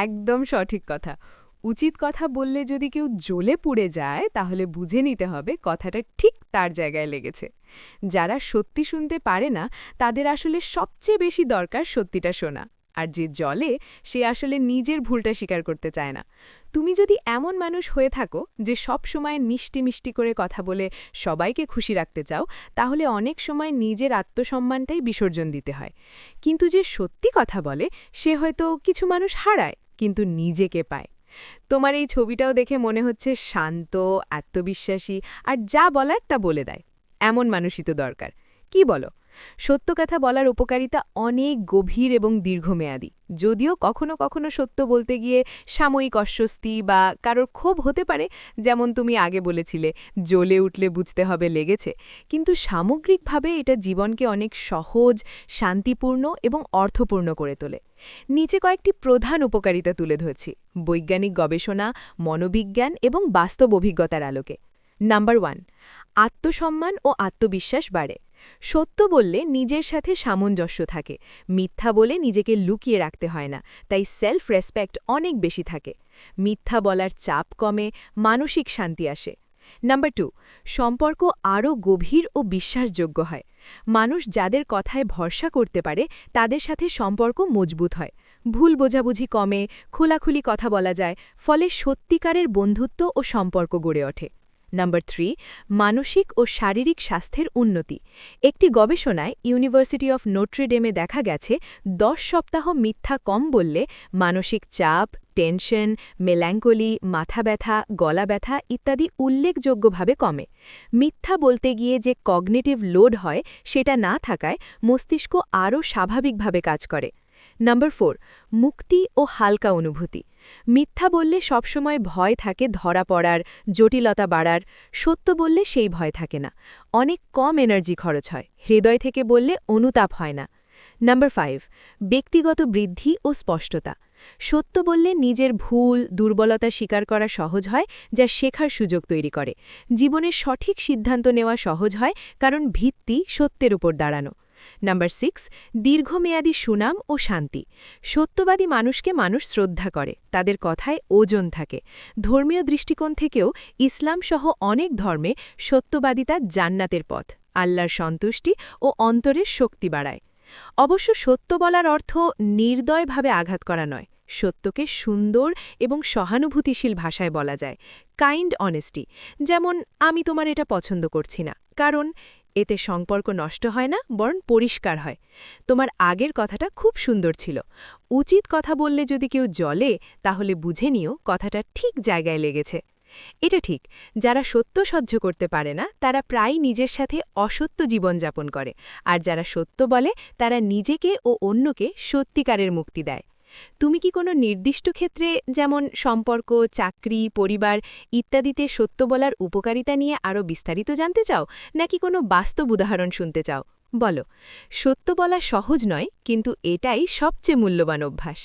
একদম সঠিক কথা। উচিত কথা বললে যদি কেউ জ্বলে পুড়ে যায় তাহলে বুঝে নিতে হবে কথাটা ঠিক তার জায়গায় লেগেছে। যারা সত্যি শুনতে পারে না তাদের আসলে সবচেয়ে বেশি দরকার সত্যিটা শোনা। আর যে জ্বলে সে আসলে নিজের ভুলটা স্বীকার করতে চায় না। তুমি যদি এমন মানুষ হয়ে থাকো যে সব সময় মিষ্টি মিষ্টি করে কথা বলে সবাইকে খুশি রাখতে চাও, তাহলে অনেক সময় নিজের আত্মসম্মানটাই বিসর্জন দিতে হয়। কিন্তু যে সত্যি কথা বলে সে হয়তো কিছু মানুষ হারায় কিন্তু নিজেকে পায়। তোমার এই ছবিটাও দেখে মনে হচ্ছে শান্ত, আত্মবিশ্বাসী আর যা বলার তা বলে দেয়। এমন মানুষই তো দরকার। কি বলো? সত্য কথা বলার উপকারিতা অনেক গভীর এবং দীর্ঘমেয়াদী। যদিও কখনো কখনো সত্য বলতে গিয়ে সাময়িক অস্বস্তি বা কারোর ক্ষোভ হতে পারে, যেমন তুমি আগে বলেছিলে জ্বলে উঠলে বুঝতে হবে লেগেছে, কিন্তু সামগ্রিকভাবে এটা জীবনকে অনেক সহজ, শান্তিপূর্ণ এবং অর্থপূর্ণ করে তোলে। নিচে কয়েকটি প্রধান উপকারিতা তুলে ধরছি বৈজ্ঞানিক গবেষণা, মনোবিজ্ঞান এবং বাস্তব অভিজ্ঞতার আলোকে। নাম্বার 1, আত্মসম্মান ও আত্মবিশ্বাস বাড়ে। সত্য বললে নিজের সাথে সামঞ্জস্য থাকে। মিথ্যা বলে নিজেকে লুকিয়ে রাখতে হয় না, তাই সেলফ রেসপেক্ট অনেক বেশি থাকে। মিথ্যা বলার চাপ কমে, মানসিক শান্তি আসে। নাম্বার 2, সম্পর্ক আরও গভীর ও বিশ্বাসযোগ্য হয়। মানুষ যাদের কথায় ভরসা করতে পারে তাদের সাথে সম্পর্ক মজবুত হয়। ভুল বোঝাবুঝি কমে, খোলাখুলি কথা বলা যায়, ফলে সত্যিকারের বন্ধুত্ব ও সম্পর্ক গড়ে ওঠে। নাম্বার 3, মানসিক ও শারীরিক স্বাস্থ্যের উন্নতি। একটি গবেষণায় ইউনিভার্সিটি অফ নোট্রে-ডেমে দেখা গেছে 10 সপ্তাহ মিথ্যা কম বললে মানসিক চাপ, টেনশন, মেল্যাঙ্কোলি, মাথা ব্যথা, গলা ব্যথা ইত্যাদি উল্লেখযোগ্যভাবে কমে। মিথ্যা বলতে গিয়ে যে কগনিটিভ লোড হয় সেটা না থাকায় মস্তিষ্ক আরও স্বাভাবিকভাবে কাজ করে। নাম্বার 4, মুক্তি ও হালকা অনুভূতি। মিথ্যা বললে সবসময় ভয় থাকে ধরা পড়ার, জটিলতা বাড়ার। সত্য বললে সেই ভয় থাকে না। অনেক কম এনার্জি খরচ হয়, হৃদয় থেকে বললে অনুতাপ হয় না। নাম্বার 5, ব্যক্তিগত বৃদ্ধি ও স্পষ্টতা। সত্য বললে নিজের ভুল, দুর্বলতা স্বীকার করা সহজ হয়, যা শেখার সুযোগ তৈরি করে। জীবনের সঠিক সিদ্ধান্ত নেওয়া সহজ হয় কারণ ভিত্তি সত্যের উপর দাঁড়ানো। নাম্বার 6, দীর্ঘমেয়াদী সুনাম ও শান্তি। সত্যবাদী মানুষকে মানুষ শ্রদ্ধা করে, তাদের কথায় ওজন থাকে। ধর্মীয় দৃষ্টিকোণ থেকেও ইসলাম সহ অনেক ধর্মে সত্যবাদিতা জান্নাতের পথ, আল্লাহর সন্তুষ্টি ও অন্তরের শক্তি বাড়ায়। অবশ্য সত্য বলার অর্থ নির্দয়ভাবে আঘাত করা নয়। সত্যকে সুন্দর এবং সহানুভূতিশীল ভাষায় বলা যায়, কাইন্ড অনেস্টি। যেমন, আমি তোমার এটা পছন্দ করছি না, কারণ এতে সম্পর্ক নষ্ট হয় না, বরং পরিষ্কার হয়। তোমার আগের কথাটা খুব সুন্দর ছিল। উচিত কথা বললে যদি কেউ জ্বলে তাহলে বুঝে নিও কথাটা ঠিক জায়গায় লেগেছে। এটা ঠিক, যারা সত্য সহ্য করতে পারে না তারা প্রায় নিজের সাথে অসত্য জীবনযাপন করে, আর যারা সত্য বলে তারা নিজেকে ও অন্যকে সত্যিকারের মুক্তি দেয়। তুমি কি কোনো নির্দিষ্ট ক্ষেত্রে, যেমন সম্পর্ক, চাকরি, পরিবার ইত্যাদিতে সত্য বলার উপকারিতা নিয়ে আরও বিস্তারিত জানতে চাও, নাকি কোনো বাস্তব উদাহরণ শুনতে চাও? বলো। সত্য বলা সহজ নয়, কিন্তু এটাই সবচেয়ে মূল্যবান অভ্যাস।